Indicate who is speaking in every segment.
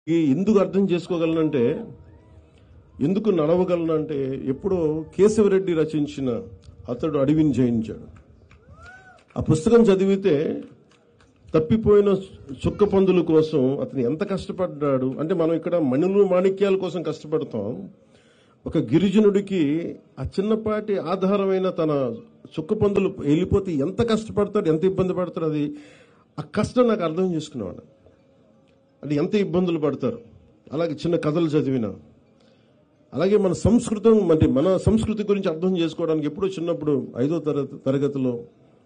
Speaker 1: ఎందుకు అర్థం చేసుకోగలనంటే, ఎందుకు నడవగలనంటే, ఎప్పుడో కేశవరెడ్డి రచించిన అతడు అడవిని జయించాడు. ఆ పుస్తకం చదివితే తప్పిపోయిన చుక్క పందుల కోసం అతను ఎంత కష్టపడ్డాడు అంటే, మనం ఇక్కడ మణులు మాణిక్యాల కోసం కష్టపడతాం. ఒక గిరిజనుడికి ఆ చిన్నపాటి ఆధారమైన తన చుక్క పందులు వెళ్ళిపోతే ఎంత కష్టపడతాడు, ఎంత ఇబ్బంది పడతాడు, అది ఆ కష్టం నాకు అర్థం చేసుకునేవాడు. అంటే ఎంత ఇబ్బందులు పడతారు. అలాగే చిన్న కథలు చదివిన, అలాగే మన సంస్కృతం అంటే మన సంస్కృతి గురించి అర్థం చేసుకోవడానికి ఎప్పుడో చిన్నప్పుడు 5వ తరగతిలో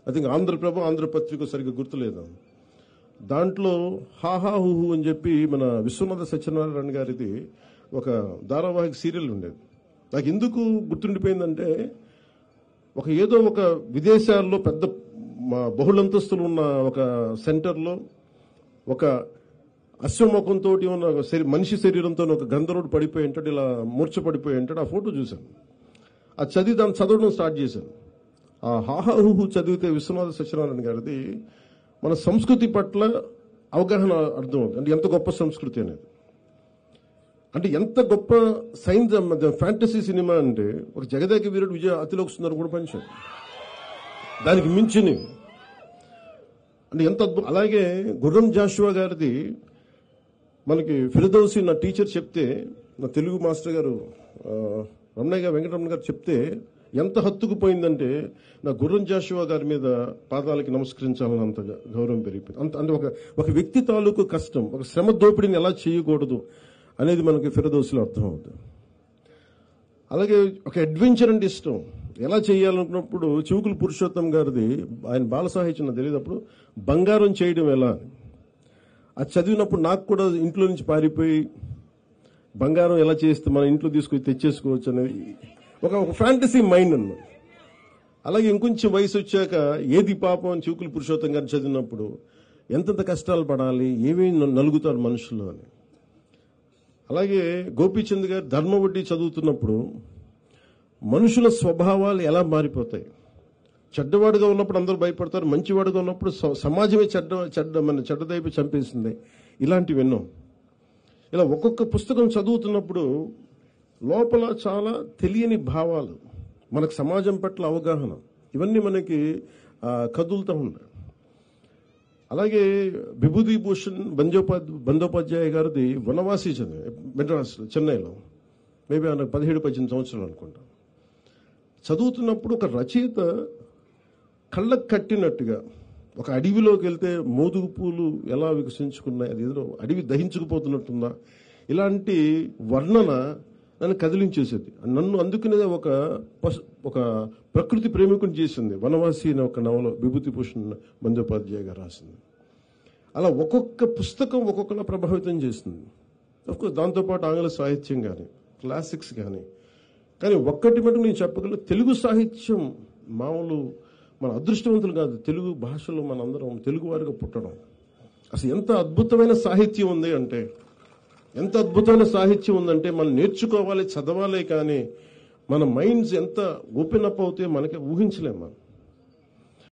Speaker 1: ఐ థింక్ ఆంధ్రప్రభ ఆంధ్రపత్రిక సరిగ్గా గుర్తులేదు, దాంట్లో హాహా హుహు అని చెప్పి మన విశ్వనాథ సత్యనారాయణ గారిది ఒక ధారావాహిక సీరియల్ ఉండేది. నాకు ఎందుకు గుర్తుండిపోయిందంటే, ఏదో ఒక విదేశాల్లో పెద్ద బహుళంతస్తులు ఉన్న ఒక సెంటర్లో ఒక అశ్వముఖంతో ఉన్న మనిషి శరీరంతో ఒక గంధర్వుడు పడిపోయి ఉంటాడు, ఇలా మూర్ఛ పడిపోయి ఉంటాడు. ఆ ఫోటో చూశాను, అది చదివి దాన్ని చదవడం స్టార్ట్ చేశాను. ఆ హాహాహుహు చదివితే విశ్వనాథ సత్యనారాయణ గారిది మన సంస్కృతి పట్ల అవగాహన అర్థమవుతుంది. అంటే ఎంత గొప్ప సంస్కృతి అనేది, అంటే ఎంత గొప్ప సైన్స్ ఫ్యాంటసీ సినిమా అంటే, ఒక జగదేక వీరుడు విజయ అతిలోక సుందరం కూడా పనిచేశాడు, దానికి మించినవి అంటే ఎంత అద్భుతం. అలాగే గుర్రం జాషువా గారిది మనకి ఫిర్దౌసి నా టీచర్ చెప్తే, నా తెలుగు మాస్టర్ గారు రమణయ్య వెంకటరమణ గారు చెప్తే ఎంత హత్తుకుపోయిందంటే, నా గుర్రం జాషువా గారి మీద పాదాలకి నమస్కరించాలని అంత గౌరవం పెరిగిపోయింది. అంత అంటే ఒక వ్యక్తి తాలూకు కష్టం, ఒక శ్రమ దోపిడిని ఎలా చేయకూడదు అనేది మనకి ఫిర్దౌసిలో అర్థమవుతుంది. అలాగే ఒక అడ్వెంచర్ అంటే ఇష్టం, ఎలా చేయాలనుకున్నప్పుడు చివుకుల పురుషోత్తం గారిది, ఆయన బాల సాహిత్యం నాకు తెలియదప్పుడు, బంగారం చేయడం ఎలా అని అది చదివినప్పుడు నాకు కూడా ఇంట్లో నుంచి పారిపోయి బంగారం ఎలా చేస్తే మన ఇంట్లో తీసుకొని తెచ్చేసుకోవచ్చు అనేది ఒక ఫ్యాంటసీ మైండ్ అన్నమాట. అలాగే ఇంకొంచెం వయసు వచ్చాక ఏది పాపం అని చివుకుల పురుషోత్తం గారిని చదివినప్పుడు ఎంతెంత కష్టాలు పడాలి, ఏమేమి నలుగుతారు మనుషులు అని. అలాగే గోపీచంద్ గారు ధర్మవడ్డీ చదువుతున్నప్పుడు మనుషుల స్వభావాలు ఎలా మారిపోతాయి, చెడ్డవాడుగా ఉన్నప్పుడు అందరూ భయపడతారు, మంచివాడుగా ఉన్నప్పుడు సమాజమే చెడ్డదైపు చంపేసింది, ఇలాంటివి ఎన్నో. ఇలా ఒక్కొక్క పుస్తకం చదువుతున్నప్పుడు లోపల చాలా తెలియని భావాలు, మనకు సమాజం పట్ల అవగాహన, ఇవన్నీ మనకి కదులుతూ ఉంటాయి. అలాగే విభూతి భూషణ్ బందోపాధ్యాయ గారిది వనవాసి చదివి మెడ్రాస్ చెన్నైలో, మేబీ ఆయనకు 17-18 సంవత్సరాలు అనుకుంటా. చదువుతున్నప్పుడు ఒక రచయిత కళ్ళకు కట్టినట్టుగా, ఒక అడవిలోకి వెళ్తే మోదుగు పూలు ఎలా వికసించుకున్నాయి, అది ఏదో అడవి దహించుకుపోతున్నట్టుందా, ఇలాంటి వర్ణన నన్ను కదిలించేసేది. నన్ను అందుకునే ఒక ప్రకృతి ప్రేమికుని చేసింది వనవాసి అనే ఒక నవల విభూతి భూషణ్ బందోపాధ్యాయ గారు రాసింది. అలా ఒక్కొక్క పుస్తకం ఒక్కొక్కలా ప్రభావితం చేస్తుంది. అఫ్కోర్స్ దాంతోపాటు ఆంగ్ల సాహిత్యం కానీ క్లాసిక్స్ కానీ ఒక్కటి మటుకు నేను చెప్పగలను, తెలుగు సాహిత్యం మామూలు మన అదృష్టవంతులు కాదు. తెలుగు భాషలో మనందరం తెలుగు వారిగా పుట్టడం, అసలు ఎంత అద్భుతమైన సాహిత్యం ఉంది అంటే, ఎంత అద్భుతమైన సాహిత్యం ఉందంటే మనం నేర్చుకోవాలి, చదవాలి. కానీ మన మైండ్స్ ఎంత ఓపెన్ అప్ అవుతాయో మనకి ఊహించలేము మనం.